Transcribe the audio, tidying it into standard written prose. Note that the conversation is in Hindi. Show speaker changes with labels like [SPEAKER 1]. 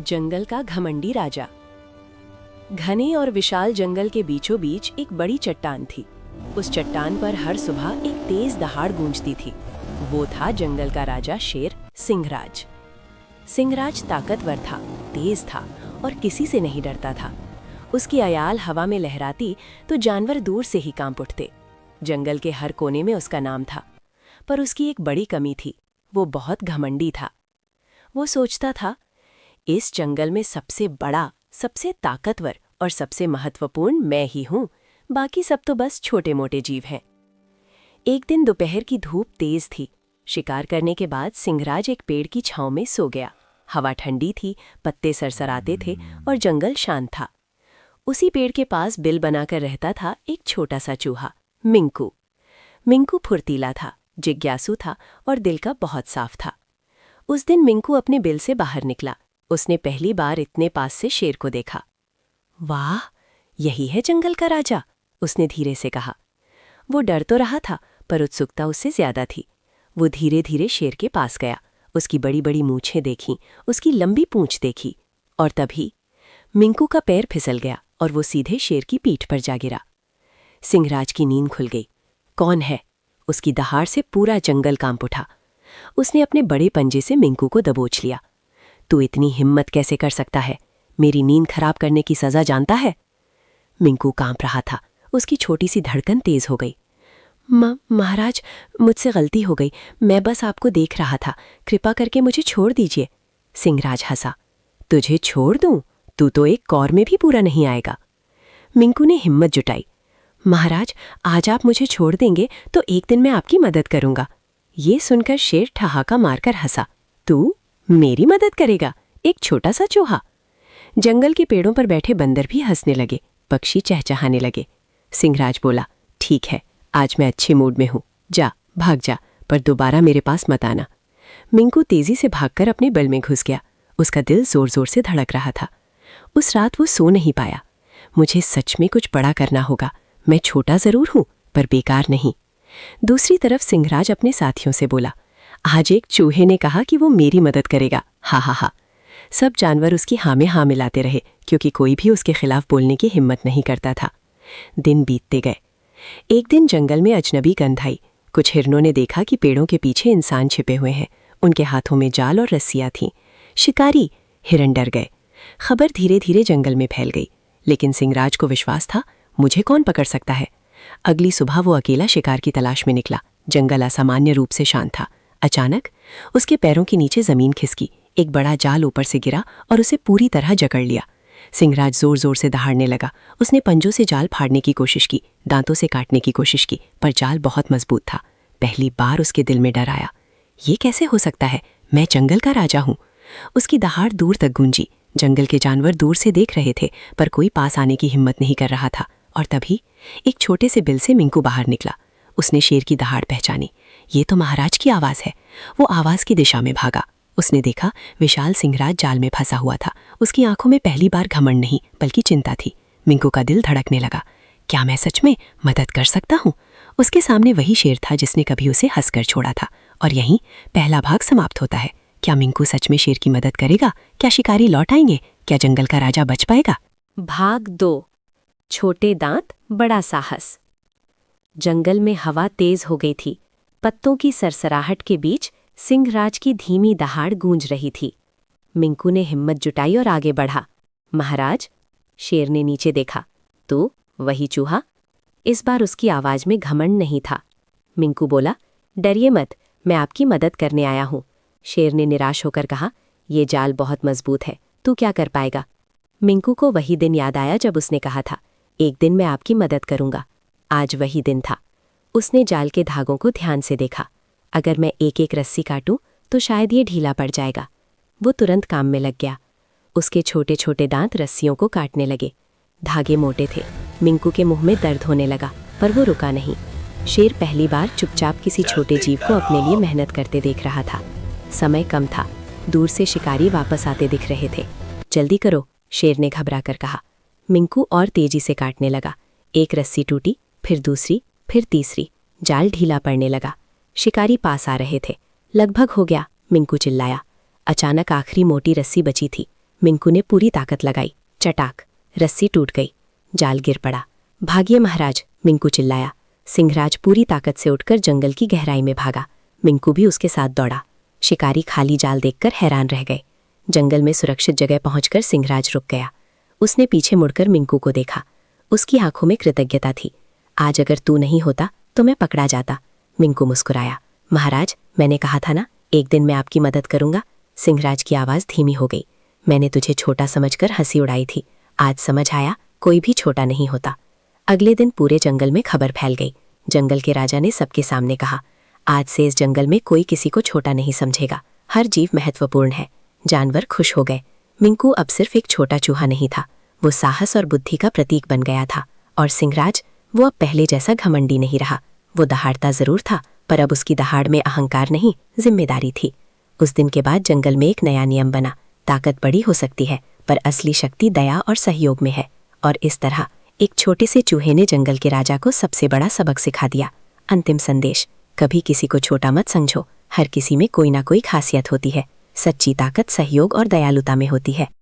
[SPEAKER 1] जंगल का घमंडी राजा। घने और विशाल जंगल के बीचों बीच एक बड़ी चट्टान थी। उस चट्टान पर हर सुबह एक तेज दहाड़ गूंजती थी। वो था जंगल का राजा शेर सिंहराज। सिंहराज ताकतवर था, तेज था और किसी से नहीं डरता था। उसकी आयाल हवा में लहराती तो जानवर दूर से ही कांप उठते। जंगल के हर कोने में उसका नाम था। पर उसकी एक बड़ी कमी थी, वो बहुत घमंडी था। वो सोचता था, इस जंगल में सबसे बड़ा, सबसे ताकतवर और सबसे महत्वपूर्ण मैं ही हूं, बाकी सब तो बस छोटे मोटे जीव हैं। एक दिन दोपहर की धूप तेज थी। शिकार करने के बाद सिंहराज एक पेड़ की छांव में सो गया। हवा ठंडी थी, पत्ते सरसराते थे और जंगल शांत था। उसी पेड़ के पास बिल बनाकर रहता था एक छोटा सा चूहा, मिंकू। मिंकू फुर्तीला था, जिज्ञासु था और दिल का बहुत साफ था। उस दिन मिंकू अपने बिल से बाहर निकला। उसने पहली बार इतने पास से शेर को देखा। वाह, यही है जंगल का राजा, उसने धीरे से कहा। वो डर तो रहा था, पर उत्सुकता उससे ज्यादा थी। वो धीरे धीरे शेर के पास गया, उसकी बड़ी बड़ी मूंछें देखीं, उसकी लंबी पूंछ देखी, और तभी मिंकू का पैर फिसल गया और वो सीधे शेर की पीठ पर जा गिरा। सिंहराज की नींद खुल गई। कौन है? उसकी दहाड़ से पूरा जंगल कांप उठा। उसने अपने बड़े पंजे से मिंकू को दबोच लिया। तू इतनी हिम्मत कैसे कर सकता है? मेरी नींद खराब करने की सजा जानता है? मिंकू कांप रहा था, उसकी छोटी सी धड़कन तेज हो गई। महाराज, मुझसे गलती हो गई, मैं बस आपको देख रहा था, कृपा करके मुझे छोड़ दीजिए। सिंहराज हंसा। तुझे छोड़ दूं? तू तो एक कौर में भी पूरा नहीं आएगा। मिंकू ने हिम्मत जुटाई। महाराज, आज आप मुझे छोड़ देंगे तो एक दिन मैं आपकी मदद करूंगा। ये सुनकर शेर ठहाका मारकर हंसा। तू मेरी मदद करेगा? एक छोटा सा चूहा? जंगल के पेड़ों पर बैठे बंदर भी हंसने लगे, पक्षी चहचहाने लगे। सिंहराज बोला, ठीक है, आज मैं अच्छे मूड में हूं, जा, भाग जा, पर दोबारा मेरे पास मत आना। मिंकू तेजी से भागकर अपने बिल में घुस गया। उसका दिल जोर जोर से धड़क रहा था। उस रात वो सो नहीं पाया। मुझे सच में कुछ बड़ा करना होगा। मैं छोटा जरूर हूं, पर बेकार नहीं। दूसरी तरफ सिंहराज अपने साथियों से बोला, आज एक चूहे ने कहा कि वो मेरी मदद करेगा। हा हा हा। सब जानवर उसकी हाँ में हाँ मिलाते रहे, क्योंकि कोई भी उसके खिलाफ बोलने की हिम्मत नहीं करता था। दिन बीतते गए। एक दिन जंगल में अजनबी गंध आई। कुछ हिरनों ने देखा कि पेड़ों के पीछे इंसान छिपे हुए हैं। उनके हाथों में जाल और रस्सियां थीं। शिकारी! हिरन डर गए। खबर धीरे धीरे जंगल में फैल गई, लेकिन सिंहराज को विश्वास था, मुझे कौन पकड़ सकता है। अगली सुबह वो अकेला शिकार की तलाश में निकला। जंगल असामान्य रूप से शांत था। अचानक उसके पैरों के नीचे जमीन खिसकी। एक बड़ा जाल ऊपर से गिरा और उसे पूरी तरह जकड़ लिया। सिंहराज जोर जोर से दहाड़ने लगा। उसने पंजों से जाल फाड़ने की कोशिश की, दांतों से काटने की कोशिश की, पर जाल बहुत मजबूत था। पहली बार उसके दिल में डर आया। ये कैसे हो सकता है? मैं जंगल का राजा हूं। उसकी दहाड़ दूर तक गूंजी। जंगल के जानवर दूर से देख रहे थे, पर कोई पास आने की हिम्मत नहीं कर रहा था। और तभी एक छोटे से बिल से मिंकू बाहर निकला। उसने शेर की दहाड़ पहचानी। ये तो महाराज की आवाज़ है। वो आवाज़ की दिशा में भागा। उसने देखा, विशाल सिंहराज जाल में फंसा हुआ था। उसकी आंखों में पहली बार घमंड नहीं, बल्कि चिंता थी। मिंकू का दिल धड़कने लगा। क्या मैं सच में मदद कर सकता हूँ? उसके सामने वही शेर था जिसने कभी उसे हंसकर छोड़ा था। और यहीं पहला भाग समाप्त होता है। क्या मिंकू सच में शेर की मदद करेगा? क्या शिकारी लौट आएंगे? क्या जंगल का राजा बच पाएगा?
[SPEAKER 2] भाग 2। छोटे दांत, बड़ा साहस। जंगल में हवा तेज हो गई थी। पत्तों की सरसराहट के बीच सिंहराज की धीमी दहाड़ गूंज रही थी। मिंकू ने हिम्मत जुटाई और आगे बढ़ा। महाराज! शेर ने नीचे देखा। तू वही चूहा? इस बार उसकी आवाज में घमंड नहीं था। मिंकू बोला, डरिए मत, मैं आपकी मदद करने आया हूं। शेर ने निराश होकर कहा, ये जाल बहुत मजबूत है, तू क्या कर पाएगा? मिंकू को वही दिन याद आया जब उसने कहा था, एक दिन मैं आपकी मदद करूंगा। आज वही दिन था। उसने जाल के धागों को ध्यान से देखा। अगर मैं एक एक रस्सी काटूं तो शायद ये ढीला पड़ जाएगा। वो तुरंत काम में लग गया। उसके छोटे छोटे दांत रस्सियों को काटने लगे। धागे मोटे थे। मिंकू के मुंह में दर्द होने लगा, पर वो रुका नहीं। शेर पहली बार चुपचाप किसी छोटे जीव को अपने लिए मेहनत करते देख रहा था। समय कम था। दूर से शिकारी वापस आते दिख रहे थे। जल्दी करो, शेर ने घबरा कर कहा। मिंकू और तेजी से काटने लगा। एक रस्सी टूटी, फिर दूसरी, फिर तीसरी। जाल ढीला पड़ने लगा। शिकारी पास आ रहे थे। लगभग हो गया, मिंकू चिल्लाया। अचानक आखिरी मोटी रस्सी बची थी। मिंकू ने पूरी ताकत लगाई। चटाक, रस्सी टूट गई, जाल गिर पड़ा। भागिए महाराज, मिंकू चिल्लाया। सिंहराज पूरी ताकत से उठकर जंगल की गहराई में भागा। मिंकू भी उसके साथ दौड़ा। शिकारी खाली जाल देखकर हैरान रह गए। जंगल में सुरक्षित जगह पहुंचकर सिंहराज रुक गया। उसने पीछे मुड़कर मिंकू को देखा। उसकी आंखों में कृतज्ञता थी। आज अगर तू नहीं होता तो मैं पकड़ा जाता। मिंकू मुस्कुराया। महाराज, मैंने कहा था ना, एक दिन मैं आपकी मदद करूंगा। सिंहराज की आवाज़ धीमी हो गई। मैंने तुझे छोटा समझकर हंसी उड़ाई थी। आज समझ आया, कोई भी छोटा नहीं होता। अगले दिन पूरे जंगल में खबर फैल गई। जंगल के राजा ने सबके सामने कहा, आज से इस जंगल में कोई किसी को छोटा नहीं समझेगा। हर जीव महत्वपूर्ण है। जानवर खुश हो गए। मिंकू अब सिर्फ एक छोटा चूहा नहीं था, वो साहस और बुद्धि का प्रतीक बन गया था। और सिंहराज, वो अब पहले जैसा घमंडी नहीं रहा। वो दहाड़ता जरूर था, पर अब उसकी दहाड़ में अहंकार नहीं, जिम्मेदारी थी। उस दिन के बाद जंगल में एक नया नियम बना। ताकत बड़ी हो सकती है, पर असली शक्ति दया और सहयोग में है। और इस तरह एक छोटे से चूहे ने जंगल के राजा को सबसे बड़ा सबक सिखा दिया। अंतिम संदेश, कभी किसी को छोटा मत समझो। हर किसी में कोई ना कोई खासियत होती है। सच्ची ताकत सहयोग और दयालुता में होती है।